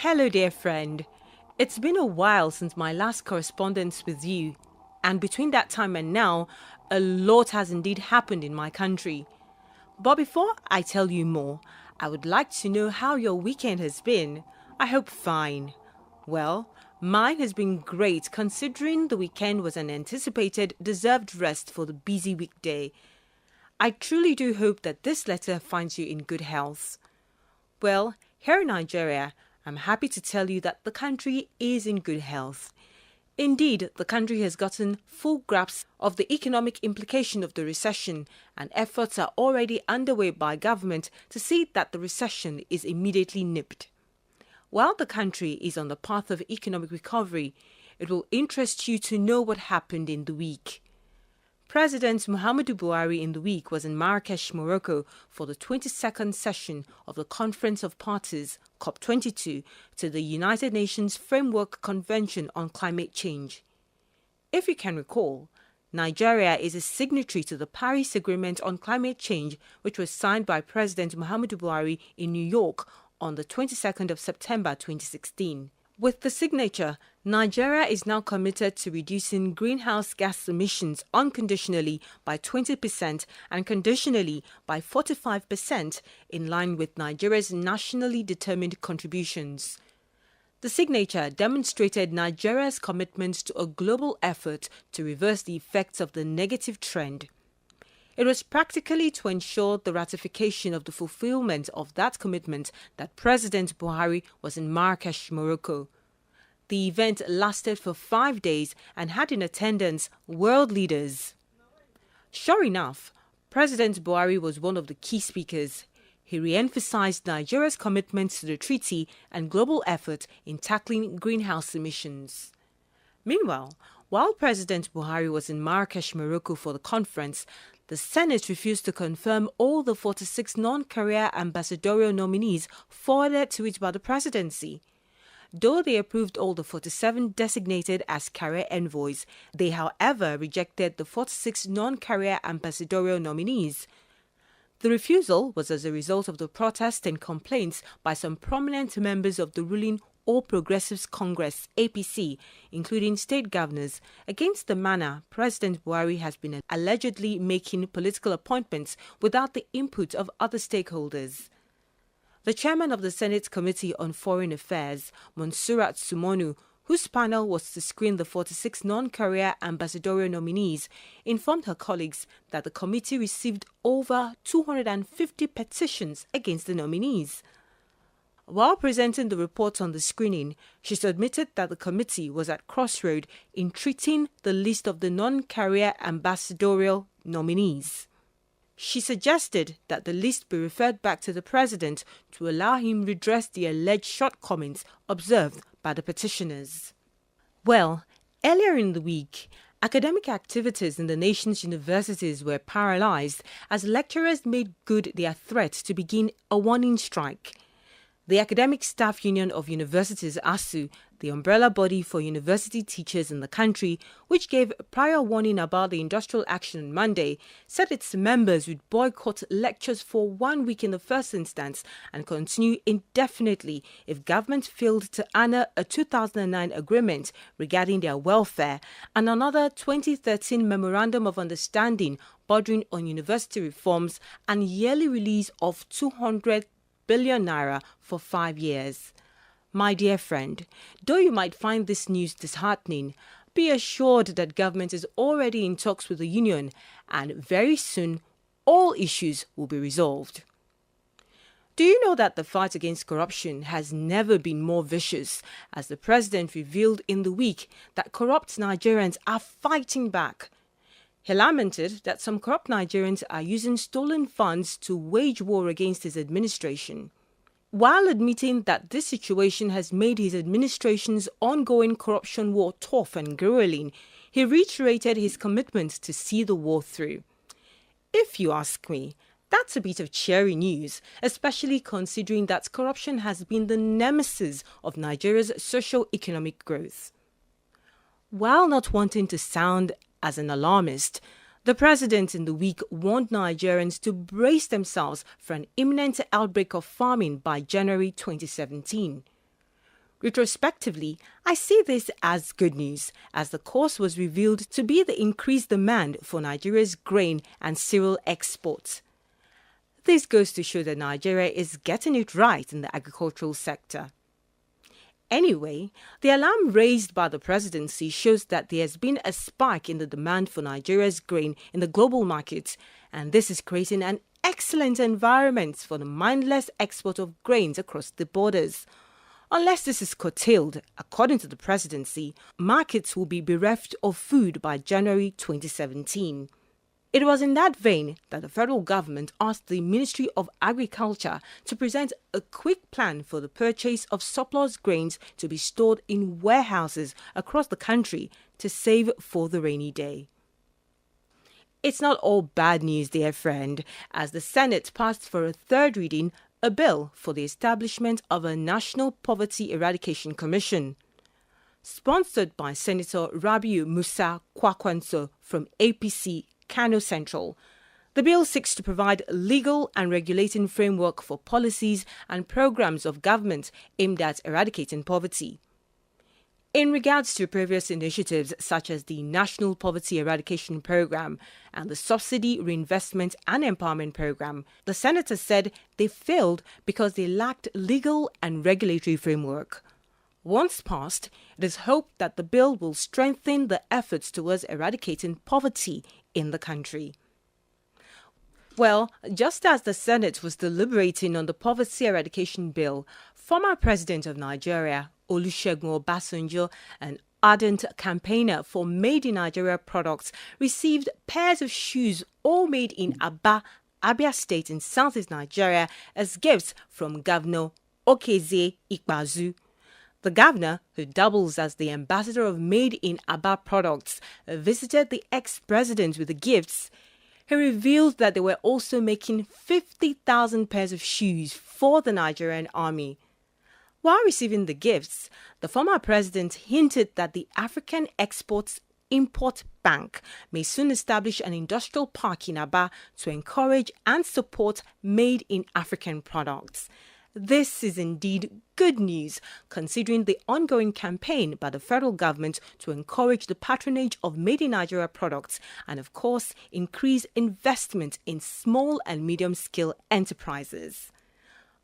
Hello, dear friend. It's been a while since my last correspondence with you, and between that time and now, a lot has indeed happened in my country. But before I tell you more, I would like to know how your weekend has been. I hope fine. Well, mine has been great considering the weekend was an anticipated, deserved rest for the busy weekday. I truly do hope that this letter finds you in good health. Well, here in Nigeria, I'm happy to tell you that the country is in good health. Indeed, the country has gotten full grasp of the economic implication of the recession, and efforts are already underway by government to see that the recession is immediately nipped. While the country is on the path of economic recovery, it will interest you to know what happened in the week. President Muhammadu Buhari in the week was in Marrakesh, Morocco for the 22nd session of the Conference of Parties, COP22, to the United Nations Framework Convention on Climate Change. If you can recall, Nigeria is a signatory to the Paris Agreement on Climate Change, which was signed by President Muhammadu Buhari in New York on the 22nd of September 2016. With the signature, Nigeria is now committed to reducing greenhouse gas emissions unconditionally by 20% and conditionally by 45% in line with Nigeria's nationally determined contributions. The signature demonstrated Nigeria's commitment to a global effort to reverse the effects of the negative trend. It was practically to ensure the ratification of the fulfillment of that commitment that President Buhari was in Marrakesh, Morocco. The event lasted for 5 days and had in attendance world leaders. Sure enough, President Buhari was one of the key speakers. He re-emphasized Nigeria's commitment to the treaty and global effort in tackling greenhouse emissions. Meanwhile, while President Buhari was in Marrakesh, Morocco for the conference, the Senate refused to confirm all the 46 non-career ambassadorial nominees forwarded to it by the presidency. Though they approved all the 47 designated as career envoys, they however rejected the 46 non-career ambassadorial nominees. The refusal was as a result of the protests and complaints by some prominent members of the ruling All Progressives Congress (APC), including state governors, against the manner President Buhari has been allegedly making political appointments without the input of other stakeholders. The chairman of the Senate Committee on Foreign Affairs, Monsurat Sumonu, whose panel was to screen the 46 non-career ambassadorial nominees, informed her colleagues that the committee received over 250 petitions against the nominees. While presenting the report on the screening, she submitted that the committee was at crossroad in treating the list of the non-career ambassadorial nominees. She suggested that the list be referred back to the president to allow him redress the alleged shortcomings observed by the petitioners. Well, earlier in the week, academic activities in the nation's universities were paralyzed as lecturers made good their threat to begin a warning strike. The Academic Staff Union of Universities (ASU), the umbrella body for university teachers in the country, which gave prior warning about the industrial action on Monday, said its members would boycott lectures for 1 week in the first instance and continue indefinitely if government failed to honor a 2009 agreement regarding their welfare and another 2013 Memorandum of Understanding bordering on university reforms and yearly release of 200 billion naira for 5 years. My dear friend, though you might find this news disheartening, be assured that government is already in talks with the union and very soon all issues will be resolved. Do you know that the fight against corruption has never been more vicious, as the president revealed in the week that corrupt Nigerians are fighting back? He lamented that some corrupt Nigerians are using stolen funds to wage war against his administration. While admitting that this situation has made his administration's ongoing corruption war tough and grueling, he reiterated his commitment to see the war through. If you ask me, that's a bit of cheery news, especially considering that corruption has been the nemesis of Nigeria's socio-economic growth. While not wanting to sound as an alarmist, the president in the week warned Nigerians to brace themselves for an imminent outbreak of famine by January 2017. Retrospectively, I see this as good news, as the cause was revealed to be the increased demand for Nigeria's grain and cereal exports. This goes to show that Nigeria is getting it right in the agricultural sector. Anyway, the alarm raised by the presidency shows that there has been a spike in the demand for Nigeria's grain in the global market, and this is creating an excellent environment for the mindless export of grains across the borders. Unless this is curtailed, according to the presidency, markets will be bereft of food by January 2017. It was in that vein that the federal government asked the Ministry of Agriculture to present a quick plan for the purchase of surplus grains to be stored in warehouses across the country to save for the rainy day. It's not all bad news, dear friend, as the Senate passed for a third reading a bill for the establishment of a National Poverty Eradication Commission. Sponsored by Senator Rabiu Musa Kwakwanso from APC Kano Central, the bill seeks to provide legal and regulating framework for policies and programs of government aimed at eradicating poverty. In regards to previous initiatives such as the National Poverty Eradication Program and the Subsidy Reinvestment and Empowerment Program, the senator said they failed because they lacked legal and regulatory framework. Once passed, it is hoped that the bill will strengthen the efforts towards eradicating poverty in the country. Well, just as the Senate was deliberating on the Poverty Eradication Bill, former President of Nigeria, Olusegun Obasanjo, an ardent campaigner for Made in Nigeria products, received pairs of shoes all made in Aba, Abia State in southeast Nigeria as gifts from Governor Okezie Ikpeazu. The governor, who doubles as the ambassador of Made in Aba products, visited the ex-president with the gifts. He revealed that they were also making 50,000 pairs of shoes for the Nigerian army. While receiving the gifts, the former president hinted that the African Export-Import Bank may soon establish an industrial park in Aba to encourage and support Made in African products. This is indeed good news, considering the ongoing campaign by the federal government to encourage the patronage of Made in Nigeria products and, of course, increase investment in small and medium-scale enterprises.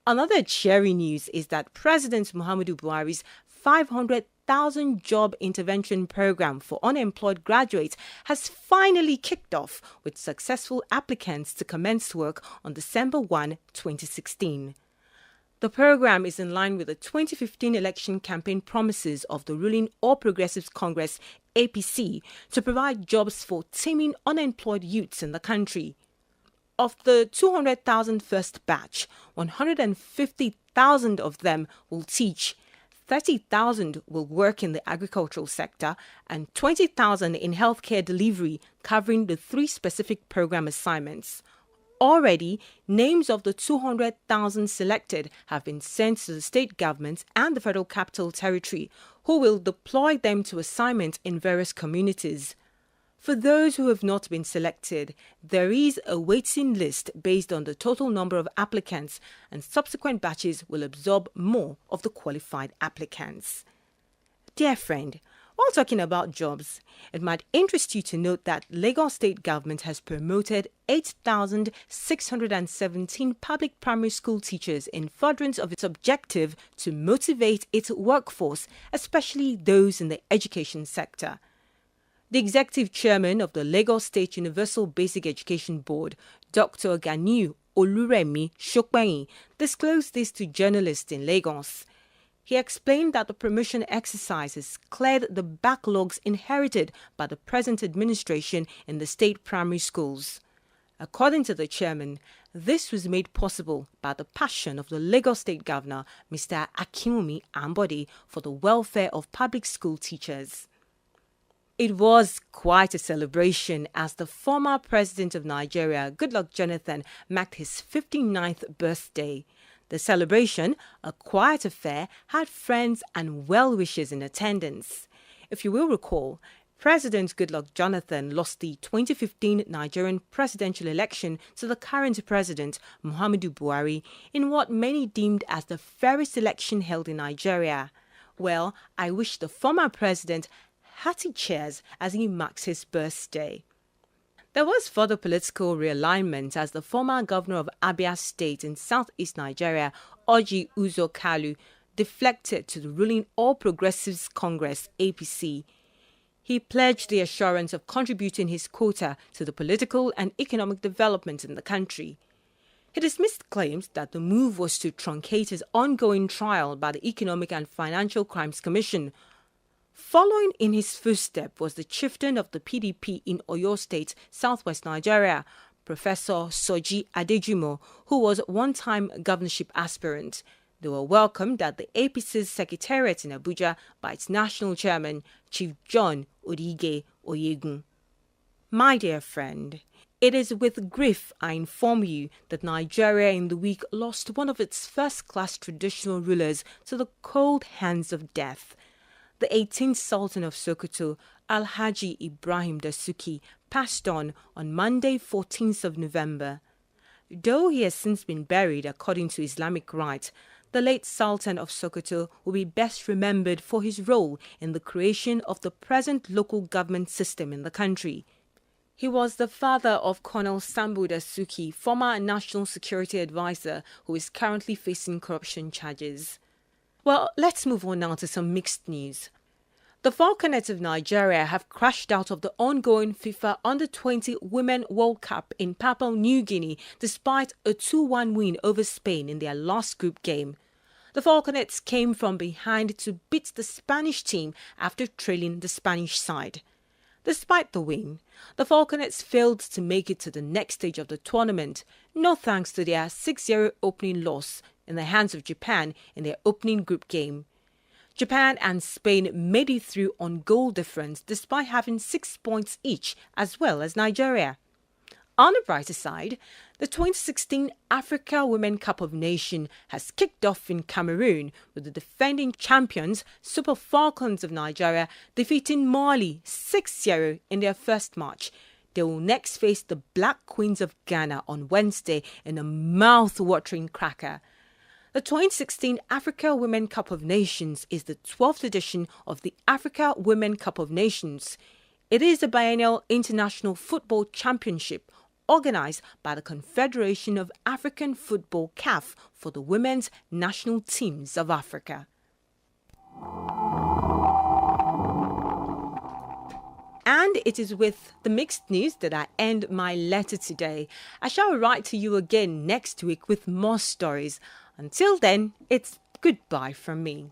Another cheery news is that President Muhammadu Buhari's 500,000 job intervention program for unemployed graduates has finally kicked off with successful applicants to commence work on December 1, 2016. The program is in line with the 2015 election campaign promises of the ruling All Progressives Congress APC to provide jobs for teeming unemployed youths in the country. Of the 200,000 first batch, 150,000 of them will teach, 30,000 will work in the agricultural sector, and 20,000 in healthcare delivery, covering the 3 specific program assignments. Already, names of the 200,000 selected have been sent to the state government and the Federal Capital Territory, who will deploy them to assignment in various communities. For those who have not been selected, there is a waiting list based on the total number of applicants, and subsequent batches will absorb more of the qualified applicants. Dear friend, while talking about jobs, it might interest you to note that Lagos State Government has promoted 8,617 public primary school teachers in furtherance of its objective to motivate its workforce, especially those in the education sector. The executive chairman of the Lagos State Universal Basic Education Board, Dr. Ganiu Oluremi Shokpeyin, disclosed this to journalists in Lagos. He explained that the promotion exercise has cleared the backlogs inherited by the present administration in the state primary schools. According to the chairman, this was made possible by the passion of the Lagos State Governor, Mr. Akinwumi Ambode, for the welfare of public school teachers. It was quite a celebration as the former president of Nigeria, Goodluck Jonathan, marked his 59th birthday. The celebration, a quiet affair, had friends and well-wishers in attendance. If you will recall, President Goodluck Jonathan lost the 2015 Nigerian presidential election to the current president, Muhammadu Buhari, in what many deemed as the fairest election held in Nigeria. Well, I wish the former president hearty cheers as he marks his birthday. There was further political realignment as the former governor of Abia State in southeast Nigeria, Orji Uzor Kalu, deflected to the ruling All Progressives Congress (APC). He pledged the assurance of contributing his quota to the political and economic development in the country. He dismissed claims that the move was to truncate his ongoing trial by the Economic and Financial Crimes Commission. Following in his footsteps was the chieftain of the PDP in Oyo State, southwest Nigeria, Professor Soji Adejimo, who was one-time governorship aspirant. They were welcomed at the APC's secretariat in Abuja by its national chairman, Chief John Odige Oyegun. My dear friend, it is with grief I inform you that Nigeria in the week lost one of its first-class traditional rulers to the cold hands of death. The 18th Sultan of Sokoto, Alhaji Ibrahim Dasuki, passed on Monday, 14th of November. Though he has since been buried according to Islamic rite, the late Sultan of Sokoto will be best remembered for his role in the creation of the present local government system in the country. He was the father of Colonel Sambo Dasuki, former National Security Advisor, who is currently facing corruption charges. Well, let's move on now to some mixed news. The Falconets of Nigeria have crashed out of the ongoing FIFA Under-20 Women World Cup in Papua New Guinea despite a 2-1 win over Spain in their last group game. The Falconets came from behind to beat the Spanish team after trailing the Spanish side. Despite the win, the Falconets failed to make it to the next stage of the tournament, no thanks to their 6-0 opening loss in the hands of Japan in their opening group game. Japan and Spain made it through on goal difference despite having 6 points each, as well as Nigeria. On the brighter side, the 2016 Africa Women Cup of Nations has kicked off in Cameroon with the defending champions Super Falcons of Nigeria defeating Mali 6-0 in their first match. They will next face the Black Queens of Ghana on Wednesday in a mouth-watering cracker. The 2016 Africa Women Cup of Nations is the 12th edition of the Africa Women Cup of Nations. It is a biennial international football championship organized by the Confederation of African Football (CAF) for the women's national teams of Africa. And it is with the mixed news that I end my letter today. I shall write to you again next week with more stories. Until then, it's goodbye from me.